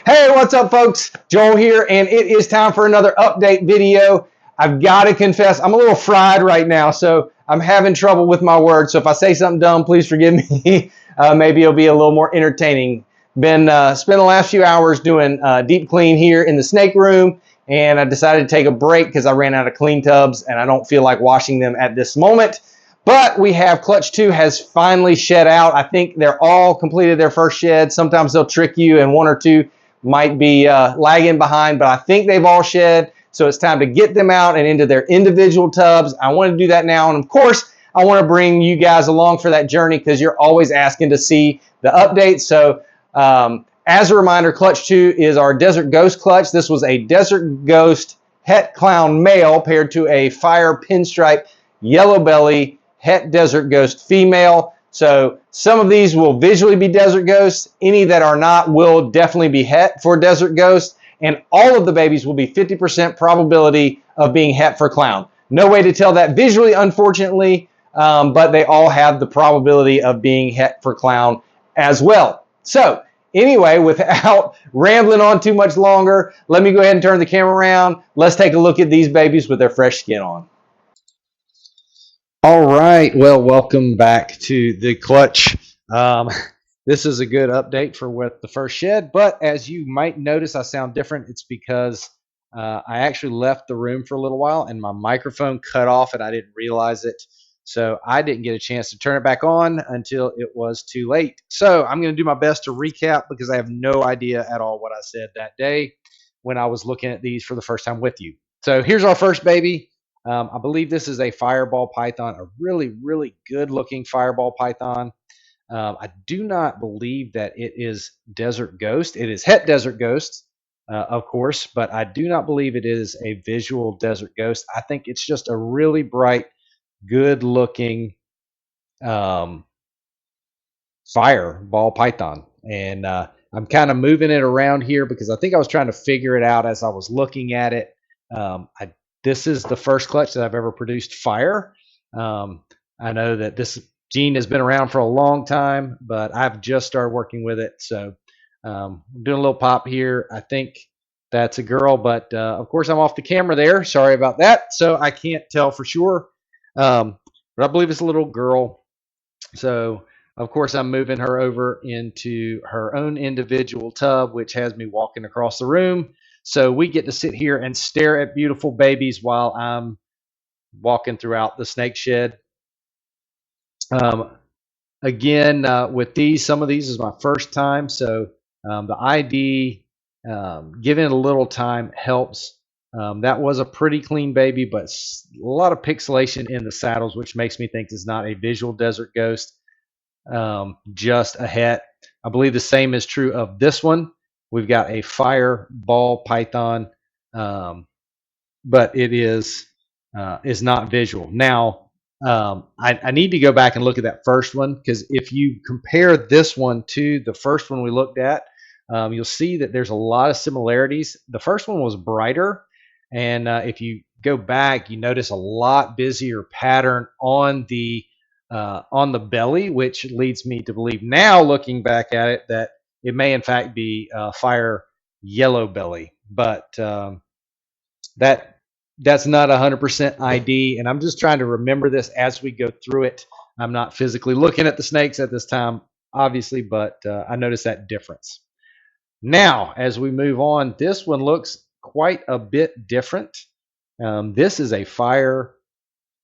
Hey, what's up, folks? Joel here, and it is time for another update video. I've got to confess, I'm a little fried right now, so I'm having trouble with my words. So if I say something dumb, please forgive me. Maybe it'll be a little more entertaining. Been spent the last few hours doing deep clean here in the snake room, and I decided to take a break because I ran out of clean tubs, and I don't feel like washing them at this moment. But we have Clutch 2 has finally shed out. I think they're all completed their first shed. Sometimes they'll trick you, and one or two might be lagging behind, but I think they've all shed. So it's time to get them out and into their individual tubs. I want to do that now. And of course, I want to bring you guys along for that journey because you're always asking to see the updates. So as a reminder, Clutch 2 is our Desert Ghost clutch. This was a Desert Ghost Het Clown male paired to a Fire Pinstripe Yellow Belly Het Desert Ghost female. So some of these will visually be Desert Ghosts. Any that are not will definitely be Het for Desert Ghost. And all of the babies will be 50% probability of being Het for Clown. No way to tell that visually, unfortunately, but they all have the probability of being Het for Clown as well. So anyway, without rambling on too much longer, let me go ahead and turn the camera around. Let's take a look at these babies with their fresh skin on. All right, well, welcome back to the clutch. This is a good update for with the first shed, but as you might notice, I sound different. It's because I actually left the room for a little while and my microphone cut off and I didn't realize it. So I didn't get a chance to turn it back on until it was too late. So I'm going to do my best to recap because I have no idea at all what I said that day when I was looking at these for the first time with you. So here's our first baby. I believe this is a fireball python, a really, really good looking fireball python. I do not believe that it is Desert Ghost. It is Het Desert Ghost, of course, but I do not believe it is a visual Desert Ghost. I think it's just a really bright, good looking fireball python. And I'm kind of moving it around here because I think I was trying to figure it out as I was looking at it. This is the first clutch that I've ever produced fire. I know that this gene has been around for a long time, but I've just started working with it. So I'm doing a little pop here. I think that's a girl, but of course I'm off the camera there. Sorry about that. So I can't tell for sure, but I believe it's a little girl. So of course I'm moving her over into her own individual tub, which has me walking across the room. So we get to sit here and stare at beautiful babies while I'm walking throughout the snake shed. Again, with these, some of these is my first time. So the ID, giving it a little time helps. That was a pretty clean baby, but a lot of pixelation in the saddles, which makes me think it's not a visual Desert Ghost, just a Het. I believe the same is true of this one. We've got a fireball python, but it is not visual. Now, I need to go back and look at that first one because if you compare this one to the first one we looked at, you'll see that there's a lot of similarities. The first one was brighter, and if you go back, you notice a lot busier pattern on the belly, which leads me to believe now, looking back at it, that it may in fact be fire yellow belly, but that's not 100% ID, and I'm just trying to remember this as we go through it. I'm not physically looking at the snakes at this time, obviously, but I noticed that difference. Now, as we move on, this one looks quite a bit different. This is a Fire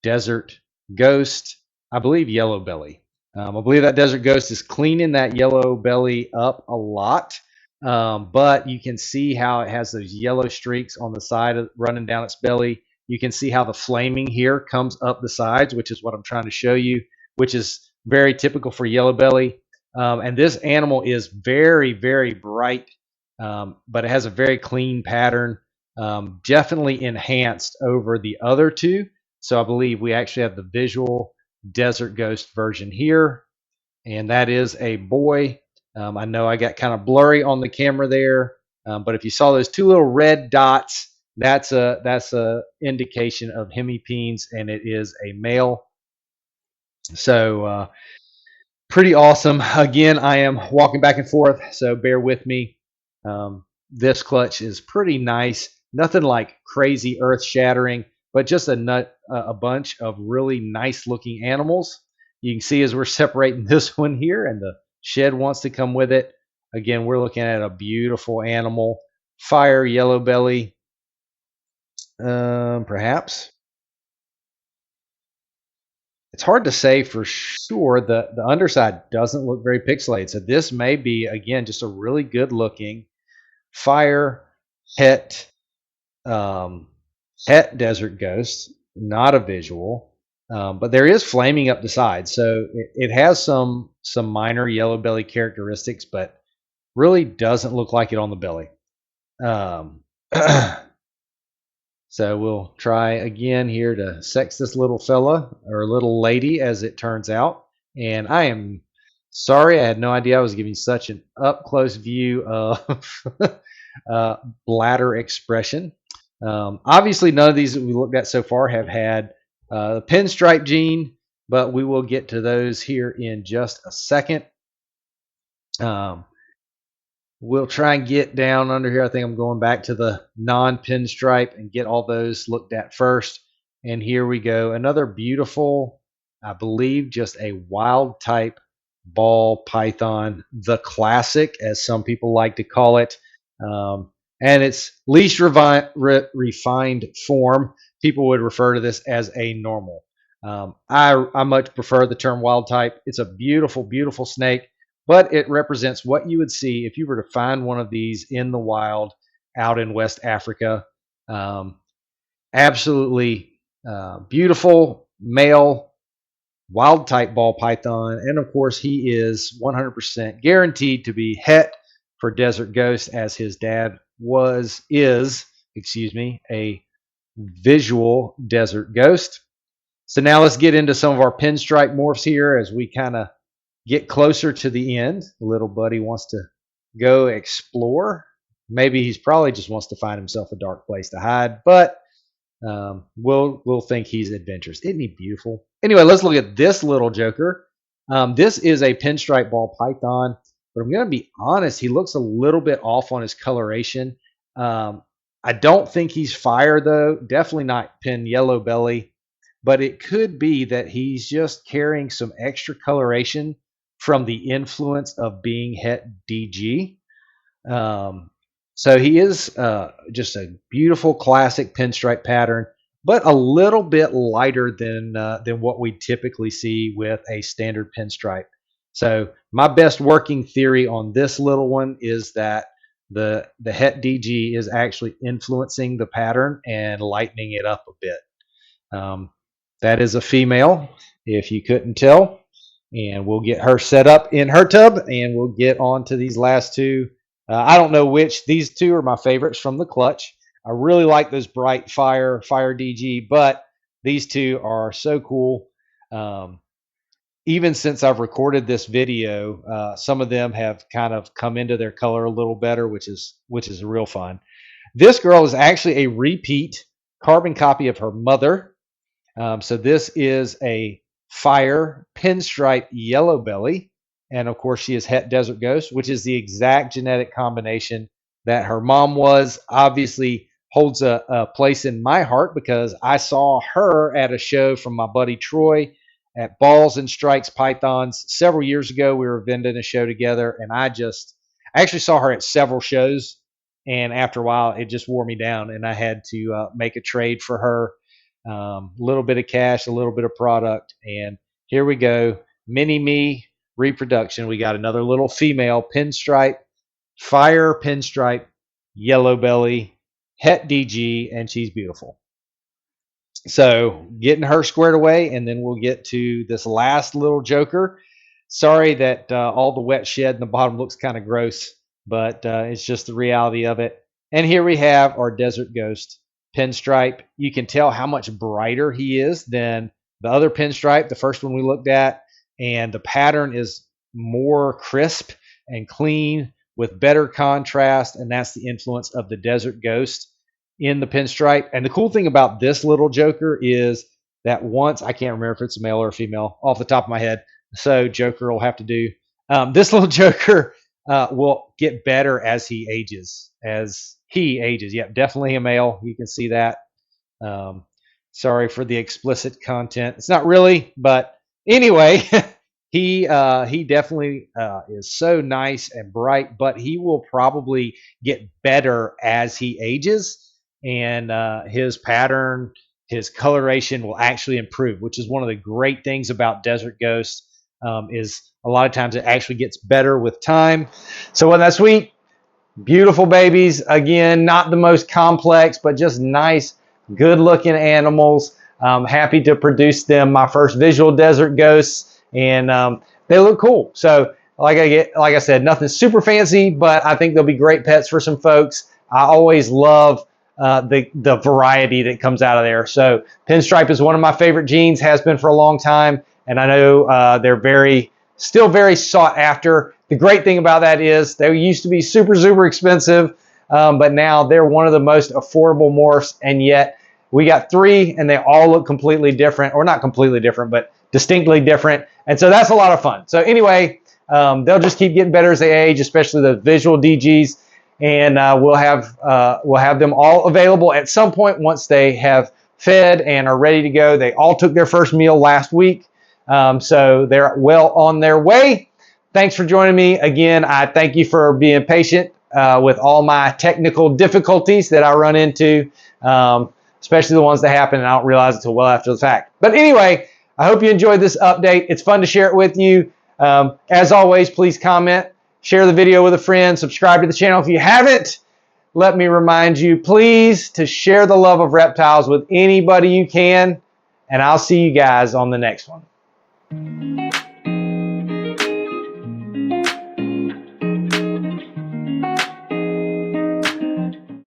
Desert Ghost, I believe yellow belly. I believe that Desert Ghost is cleaning that yellow belly up a lot. But you can see how it has those yellow streaks on the side of running down its belly. You can see how the flaming here comes up the sides, which is what I'm trying to show you, which is very typical for yellow belly. And this animal is very, very bright, but it has a very clean pattern, definitely enhanced over the other two. So I believe we actually have the visual Desert Ghost version here, and that is a boy. I know I got kind of blurry on the camera there, but if you saw those two little red dots, that's a indication of hemipenes, and it is a male. So pretty awesome. Again, I am walking back and forth, so bear with me. this clutch is pretty nice. Nothing like crazy earth shattering, but just a bunch of really nice looking animals. You can see as we're separating this one here, and the shed wants to come with it. Again, we're looking at a beautiful animal, fire yellow belly, perhaps. It's hard to say for sure. The underside doesn't look very pixelated, so this may be again just a really good looking fire het het desert ghost, not a visual, but there is flaming up the side, so it has some minor yellow belly characteristics, but really doesn't look like it on the belly. Um, so we'll try again here to sex this little fella or little lady, as it turns out. And I am sorry, I had no idea I was giving such an up close view of bladder expression. Obviously, none of these that we looked at so far have had the pinstripe gene, but we will get to those here in just a second. We'll try and get down under here. I think I'm going back to the non-pinstripe and get all those looked at first. And here we go. Another beautiful, I believe, just a wild type ball python, the classic, as some people like to call it. And its least refined form, people would refer to this as a normal. I much prefer the term wild type. It's a beautiful, beautiful snake, but it represents what you would see if you were to find one of these in the wild out in West Africa. Absolutely beautiful male wild type ball python. And of course, he is 100% guaranteed to be het for Desert Ghost, as his dad is, a visual Desert Ghost. So now let's get into some of our pinstripe morphs here as we kind of get closer to the end. The little buddy wants to go explore. Maybe he's probably just wants to find himself a dark place to hide, but we'll think he's adventurous. Isn't he beautiful? Anyway, let's look at this little joker. This is a pinstripe ball python, but I'm going to be honest, he looks a little bit off on his coloration. I don't think he's fire, though. Definitely not pin yellow belly, but it could be that he's just carrying some extra coloration from the influence of being het DG. So he is just a beautiful classic pinstripe pattern, but a little bit lighter than what we typically see with a standard pinstripe. So my best working theory on this little one is that the het DG is actually influencing the pattern and lightening it up a bit. That is a female, if you couldn't tell. And we'll get her set up in her tub, and we'll get on to these last two. I don't know which. These two are my favorites from the clutch. I really like those bright fire DG, but these two are so cool. Even since I've recorded this video, some of them have kind of come into their color a little better, which is real fun. This girl is actually a repeat carbon copy of her mother. So this is a fire pinstripe yellow belly. And of course, she is het Desert Ghost, which is the exact genetic combination that her mom was. Obviously holds a place in my heart because I saw her at a show from my buddy Troy at Balls and Strikes Pythons several years ago. We were vending a show together, and I actually saw her at several shows. And after a while, it just wore me down, and I had to make a trade for her. A little bit of cash, a little bit of product, and here we go. Mini me reproduction. We got another little female pinstripe, fire pinstripe, yellow belly, het DG, and she's beautiful. So getting her squared away, and then we'll get to this last little joker. Sorry that all the wet shed in the bottom looks kind of gross, but it's just the reality of it. And here we have our Desert Ghost pinstripe. You can tell how much brighter he is than the other pinstripe, the first one we looked at, and the pattern is more crisp and clean with better contrast, and that's the influence of the Desert Ghost in the pinstripe. And the cool thing about this little joker is that once, I can't remember if it's a male or a female off the top of my head, so joker will have to do. This little joker, will get better as he ages. Yep, definitely a male. You can see that. Um, sorry for the explicit content. It's not really, but anyway, he definitely is so nice and bright, but he will probably get better as he ages, and his pattern, his coloration will actually improve, which is one of the great things about Desert Ghost. Is a lot of times it actually gets better with time. So wasn't that sweet? Beautiful babies. Again, not the most complex, but just nice, good-looking animals. Happy to produce them. My first visual Desert Ghosts, and they look cool. So, like I said, nothing super fancy, but I think they'll be great pets for some folks. I always love the variety that comes out of there. So, pinstripe is one of my favorite genes. Has been for a long time, and I know they're still very sought after. The great thing about that is they used to be super expensive, but now they're one of the most affordable morphs, and yet we got 3 and they all look completely different, or not completely different, but distinctly different. And so that's a lot of fun. So anyway, they'll just keep getting better as they age, especially the visual DGs, and we'll have them all available at some point once they have fed and are ready to go. They all took their first meal last week, so they're well on their way. Thanks for joining me again. I thank you for being patient with all my technical difficulties that I run into, especially the ones that happen and I don't realize until well after the fact. But anyway, I hope you enjoyed this update. It's fun to share it with you. As always, please comment, share the video with a friend, subscribe to the channel if you haven't. Let me remind you, please, to share the love of reptiles with anybody you can, and I'll see you guys on the next one.